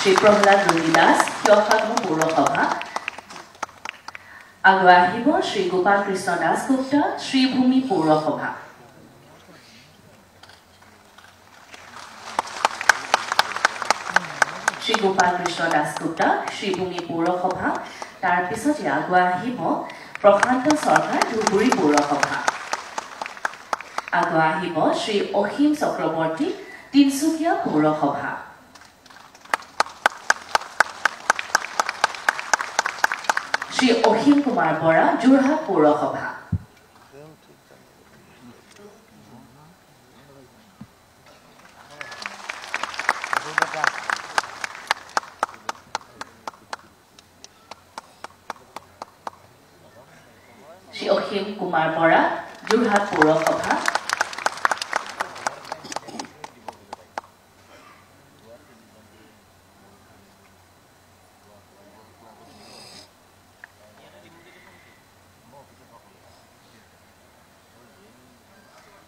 শ্ৰী প্ৰহ্লাদ ৰুলি দাস শিৱসাগৰ পৌৰসভা আগুৱাই আহিব শ্ৰী গোপাল কৃষ্ণ দাসগুপ্তা শ্ৰীভূমি পৌৰসভা শ্ৰী গোপাল কৃষ্ণ দাসগুপ্তা শ্ৰীভূমি পৌৰসভা তাৰ পিছতে আগুৱাই আহিব প্ৰশান্ত চৰকাৰ ধুবুৰী পৌৰসভা আগুৱাই আহিব শ্ৰী অসীম চক্ৰৱৰ্তী তিনচুকীয়া পৌৰসভা শ্ৰী অসীম কুমাৰ বৰা যোৰহাট পৌৰসভা শ্ৰী অসীম কুমাৰ বৰা যোৰহাট পৌৰসভা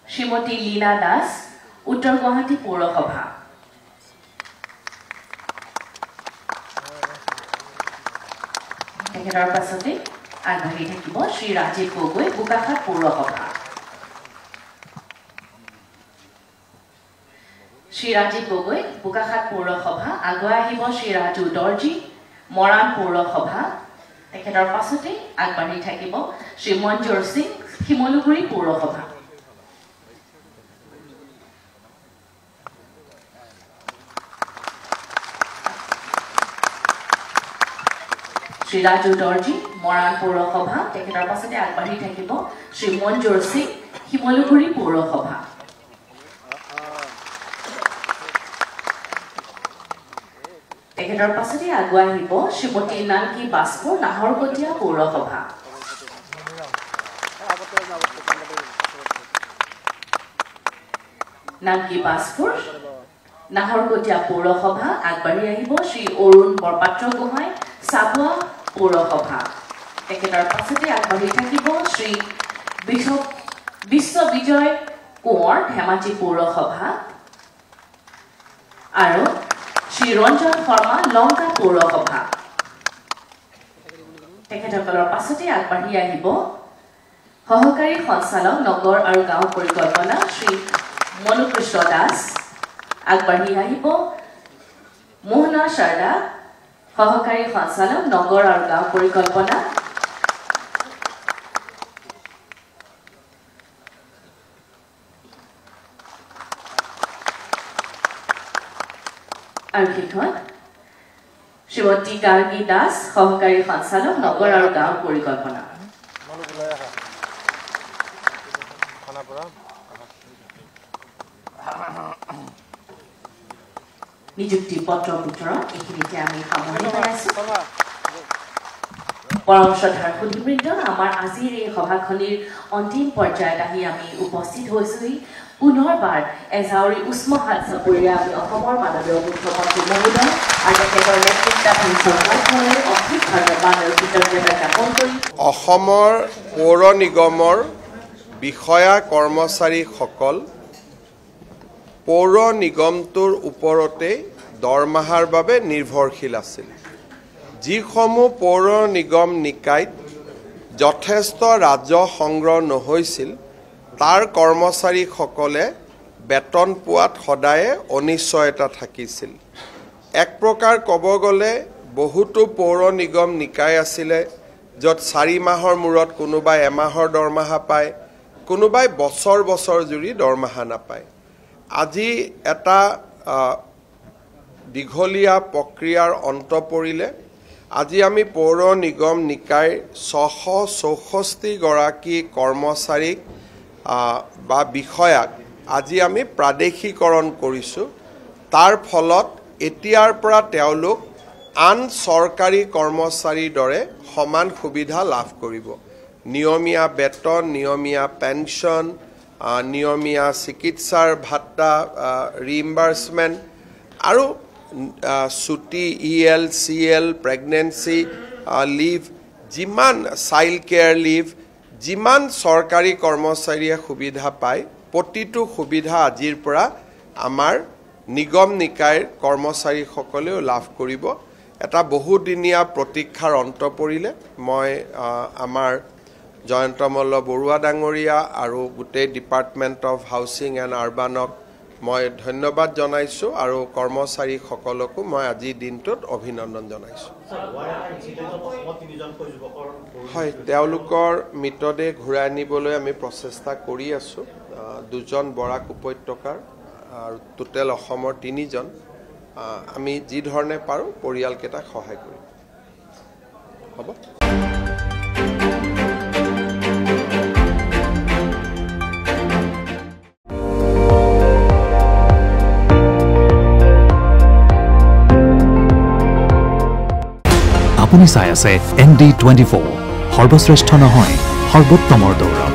শ্ৰীমতী লীলা দাস উত্তৰ গুৱাহাটী পৌৰসভা তেখেতৰ পাছতে আগবাঢ়ি থাকিব শ্ৰী ৰাজীৱ গগৈ বোকাখাট পৌৰসভা শ্ৰী ৰাজীৱ গগৈ বোকাখাট পৌৰসভা আগুৱাই আহিব শ্ৰী ৰাজু দৰ্জী মৰাণ পৌৰসভা তেখেতৰ পাছতে আগবাঢ়ি থাকিব শ্ৰী মঞ্জুৰ সিং শিমলুগুৰি পৌৰসভা শ্ৰী ৰাজু দৰ্জী মৰাণ পৌৰসভা তেখেতৰ পাছতে আগবাঢ়ি থাকিব শ্ৰী মঞ্জুৰ সিং শিমলুগুৰি পৌৰসভা তেখেতৰ পাছতে আগুৱাই আহিব শ্ৰীমতী নানকি বাস্কৰ নাহৰকটীয়া পৌৰসভা নানকি বাস্কৰ নাহৰকটীয়া পৌৰসভা আগবাঢ়ি আহিব শ্ৰী অৰুণ বৰপাত্ৰ গোহাঁই চাবুৱা পৌৰসভা তেখেতৰ পাছতে আগবাঢ়ি থাকিব শ্ৰী বিশ্ববিজয় কোঁৱৰ ধেমাজি পৌৰসভা আৰু শ্ৰী ৰঞ্জন শৰ্মা লংকা পৌৰসভা তেখেতসকলৰ পাছতে আগবাঢ়ি আহিব সহকাৰী সঞ্চালক নগৰ আৰু গাঁও পৰিকল্পনা শ্ৰী মনুকৃষ্ণ দাস আগবাঢ়ি আহিব মোহনা শাৰদা সহকাৰী সঞ্চালক নগৰ আৰু গাঁও পৰিকল্পনা আৰু শেষত শ্ৰীমতী গাৰ্গী দাস সহকাৰী সঞ্চালক নগৰ আৰু গাঁও পৰিকল্পনা নিযুক্তি পত্ৰ ভিতৰত এইখিনিতে আমি সামৰণি মাৰিছো পৰম শ্ৰদ্ধাৰ সুধীবৃন্দ আমাৰ আজিৰ এই সভাখনিৰ অন্তিম পৰ্যায়ত আহি আমি উপস্থিত হৈছোহি পুনৰবাৰ এজাউৰি উষ্ম হাত চাপৰিৰে আমি অসমৰ মাননীয় মুখ্যমন্ত্ৰী মহোদয় আৰু তেখেতৰ নেতৃত্বাধীন চৰকাৰখনৰ অধিক ধন্যবাদ আৰু কৃতজ্ঞতা জ্ঞাপন কৰি অসমৰ পৌৰ নিগমৰ বিষয়া কৰ্মচাৰীসকল পৌৰ নিগমটোৰ ওপৰতে দৰমহাৰ বাবে নিৰ্ভৰশীল আছিল যিসমূহ পৌৰ নিগম নিকায়ত যথেষ্ট ৰাজহ সংগ্ৰহ নহৈছিল তাৰ কৰ্মচাৰীসকলে বেতন পোৱাত সদায়ে অনিশ্চয়তা থাকিছিল এক প্ৰকাৰ ক'ব গ'লে বহুতো পৌৰ নিগম নিকায় আছিলে য'ত 4 মাহৰ মূৰত কোনোবাই এমাহৰ দৰমহা পায় কোনোবাই বছৰ বছৰ জুৰি দৰমহা নাপায় আজি এটা দীঘলীয়া প্ৰক্ৰিয়াৰ অন্ত পৰিলে আজি আমি পৌৰ নিগম নিকায় 664 গৰাকী কৰ্মচাৰীক বা বিষয়াক আজি আমি প্ৰাদেশিকৰণ কৰিছো তাৰ ফলত এতিয়াৰ পৰা তেওঁলোক আন চৰকাৰী কৰ্মচাৰীৰ দৰে সমান সুবিধা লাভ কৰিব নিয়মীয়া বেতন নিয়মীয়া পেনশন নিয়মীয়া চিকিৎসাৰ ভাত্তা ৰিইম্বাৰ্সমেন্ট আৰু ছুটি ইএল সিএল প্ৰেগনেন্সি লিভ যিমান চাইল্ড কেয়াৰ লিভ যিমান চৰকাৰী কৰ্মচাৰীয়ে সুবিধা পায় প্ৰতিটো সুবিধা আজিৰ পৰা আমাৰ নিগম নিকায়ৰ কৰ্মচাৰীসকলেও লাভ কৰিব। এটা বহুদিনীয়া প্ৰতীক্ষাৰ অন্ত পৰিলে মই আমাৰ জয়ন্ত মল্ল বৰুৱা ডাঙৰীয়া আৰু গোটেই ডিপাৰ্টমেণ্ট অফ হাউচিং এণ্ড আৰ্বানক মই ধন্যবাদ জনাইছোঁ আৰু কৰ্মচাৰীসকলকো মই আজিৰ দিনটোত অভিনন্দন জনাইছোঁ। হয়, তেওঁলোকৰ মৃতদেহ ঘূৰাই আনিবলৈ আমি প্ৰচেষ্টা কৰি আছোঁ। 2জন বৰাক উপত্যকাৰ আৰু টোটেল অসমৰ 3জন। আমি যি ধৰণে পাৰোঁ পৰিয়ালকেইটাক সহায় কৰিম। হ'ব। আপুনি চাই আছে ND24 সৰ্বশ্ৰেষ্ঠ নহয় সৰ্বোত্তমৰ দৌৰ।